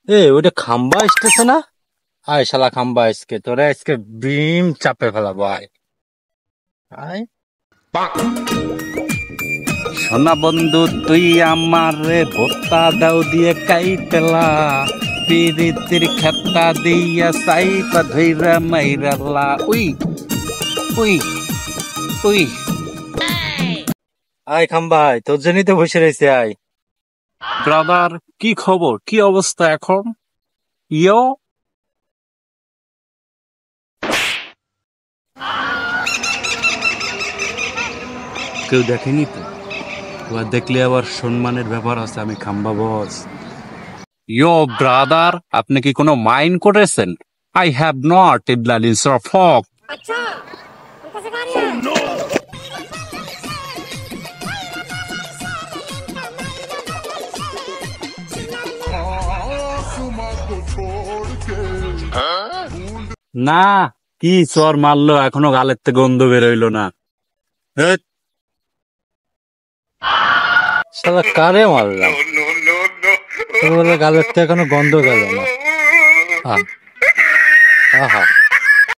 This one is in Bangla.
ওইটা খাম্বা আসতেছে না? আয় শালা খাম্বা আজকে তোরা আজকে বিম চাপে ফেলাবো আয়। আয় সোনা বন্ধু তুই আমারে ভোতা দাও দিয়ে কাইতেলা, পিরিতির খেতা দিয়া সাইপা ধইরা মাইরালা। We we we. আয় খাম্বা আয়, তোর জন্যই তো বসে রয়েছে আয়। ব্রাদার, কি খবর, কি অবস্থা এখন? ইয়ো, কেউ দেখেনি তো? ওরা দেখলে আবার সম্মানের ব্যাপার আছে। আমি খাম্বা বস। ইয়ো ব্রাদার, আপনি কি কোনো মাইন্ড করেছেন? আই হ্যাভ নট ইবলালিন সফক। না, কি চর মারলো, এখনো গালের থেকে গন্ধ বেরোইলো না। হেৎ, শালা কারে মারলাম? তোর বলে গালের থেকে এখনো গন্ধ গেল না। আহা।